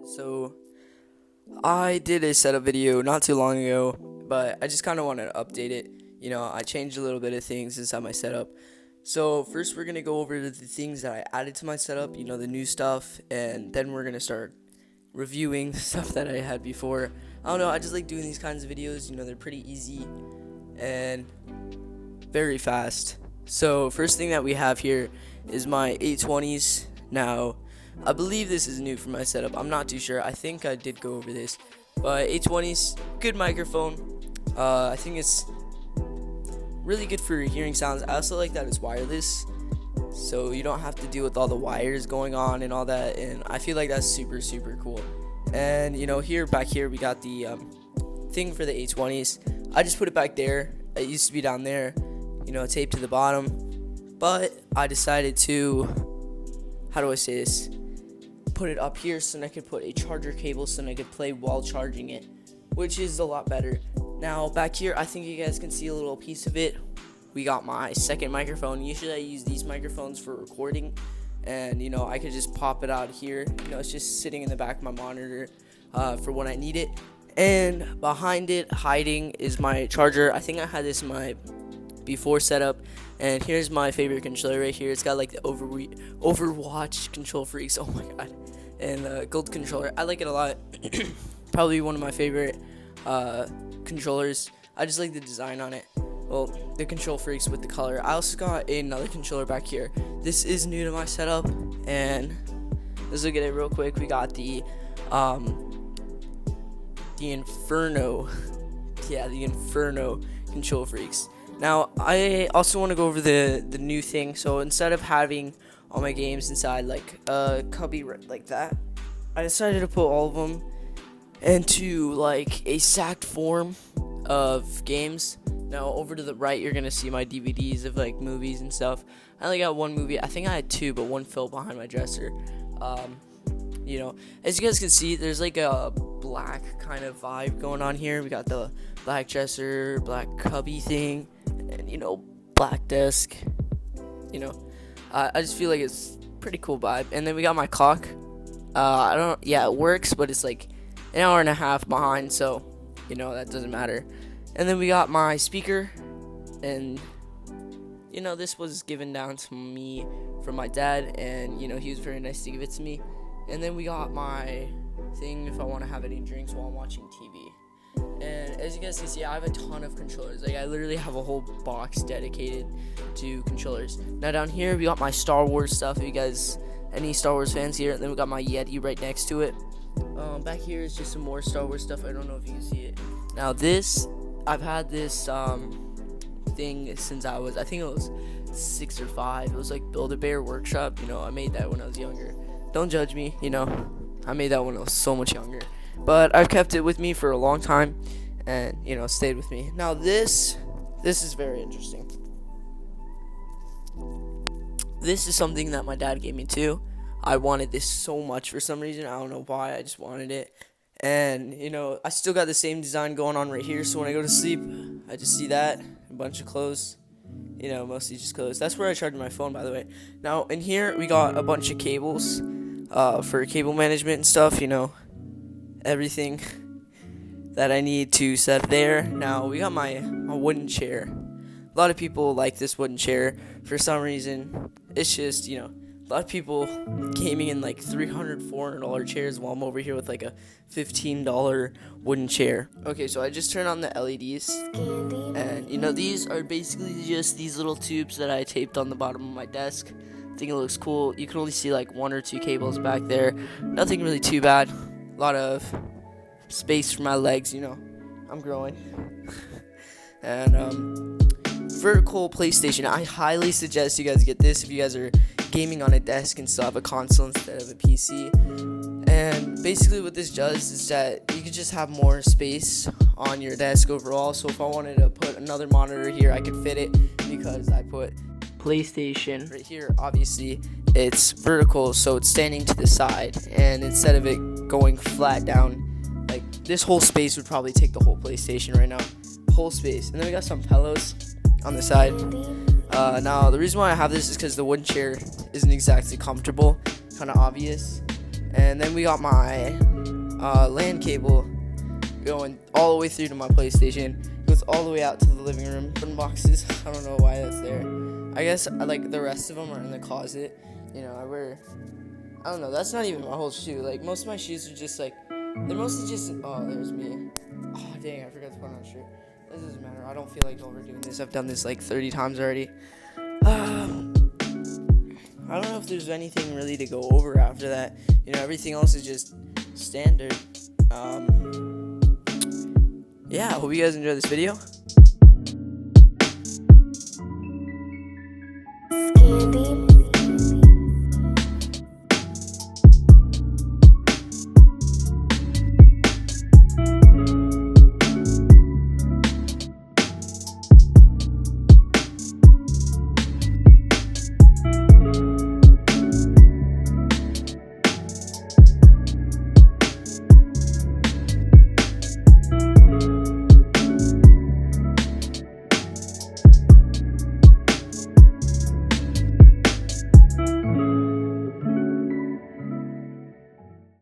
So I did a setup video not too long ago, but I just kind of wanted to update it. I changed a little bit of things inside my setup. So first we're going to go over the things that I added to my setup, the new stuff, and then we're going to start reviewing the stuff that I had before. I don't know, I just like doing these kinds of videos. They're pretty easy and very fast. So first thing that we have here is my 820s. Now, I believe this is new for my setup. I'm not too sure. I think I did go over this. But 820s, good microphone. I think it's really good for hearing sounds. I also like that it's wireless, so you don't have to deal with all the wires going on and all that. And I feel like that's super, super cool. And back here we got the thing for the 820s. I just put it back there. It used to be down there, taped to the bottom. But I decided to, how do I say this? Put it up here so that I could put a charger cable so that I could play while charging it, which is a lot better. Now back here, I think you guys can see a little piece of it. We got my second microphone. Usually I use these microphones for recording, and I could just pop it out here. It's just sitting in the back of my monitor for when I need it. And behind it, hiding, is my charger. I think I had this in my before setup, and here's my favorite controller right here. It's got like the Overwatch Control Freaks, oh my god, and the gold controller. I like it a lot. Probably one of my favorite controllers. I just like the design on it. Well, the Control Freaks with the color. I also got another controller back here. This is new to my setup, and let's look at it real quick. We got the Inferno. Yeah, the Inferno Control Freaks. Now, I also want to go over the new thing. So instead of having all my games inside like a cubby like that, I decided to put all of them into like a stacked form of games. Now, over to the right, you're going to see my DVDs of like movies and stuff. I only got one movie. I think I had two, but one fell behind my dresser. As you guys can see, there's like a black kind of vibe going on here. We got the black dresser, black cubby thing, and black desk. I just feel like it's pretty cool vibe. And then we got my clock. It works, but it's like an hour and a half behind, so that doesn't matter. And then we got my speaker, and this was given down to me from my dad, and he was very nice to give it to me. And then we got my thing if I want to have any drinks while I'm watching TV. And as you guys can see, I have a ton of controllers. Like, I literally have a whole box dedicated to controllers. Now down here we got my Star Wars stuff. If you guys, any Star Wars fans here? And then we got my Yeti right next to it. Back here is just some more Star Wars stuff. I don't know if you can see it. Now this, I've had this thing since I think it was 6 or 5. It was like Build-A-Bear Workshop. I made that when I was younger. Don't judge me, I made that when I was so much younger. But I've kept it with me for a long time, and stayed with me. Now this is very interesting. This is something that my dad gave me too. I wanted this so much for some reason. I don't know why. I just wanted it. And I still got the same design going on right here. So when I go to sleep, I just see that, a bunch of clothes. Mostly just clothes. That's where I charge my phone, by the way. Now in here we got a bunch of cables for cable management and stuff. Everything that I need to set there. Now we got my wooden chair. A lot of people like this wooden chair for some reason. It's just a lot of people gaming in like $300, $400 chairs, while I'm over here with like a $15 wooden chair. Okay, so I just turned on the LEDs, and these are basically just these little tubes that I taped on the bottom of my desk. I think it looks cool. You can only see like 1 or 2 cables back there. Nothing really too bad. A lot of space for my legs, I'm growing. And vertical PlayStation. I highly suggest you guys get this if you guys are gaming on a desk and still have a console instead of a PC. And basically what this does is that you can just have more space on your desk overall. So if I wanted to put another monitor here, I could fit it because I put PlayStation right here. Obviously it's vertical, so it's standing to the side, and instead of it going flat down, like this whole space would probably take the whole PlayStation right now, whole space. And then we got some pillows on the side. Now the reason why I have this is because the wooden chair isn't exactly comfortable, kind of obvious. And then we got my LAN cable going all the way through to my PlayStation. It goes all the way out to the living room from boxes. I don't know why that's there. I guess like the rest of them are in the closet. You know, I don't know, that's not even my whole shoe. Like, most of my shoes are just like, they're mostly just, oh, there's me. Oh, dang, I forgot to put on a shirt. That doesn't matter. I don't feel like overdoing this. I've done this like 30 times already. I don't know if there's anything really to go over after that. You know, everything else is just standard. Yeah, I hope you guys enjoy this video.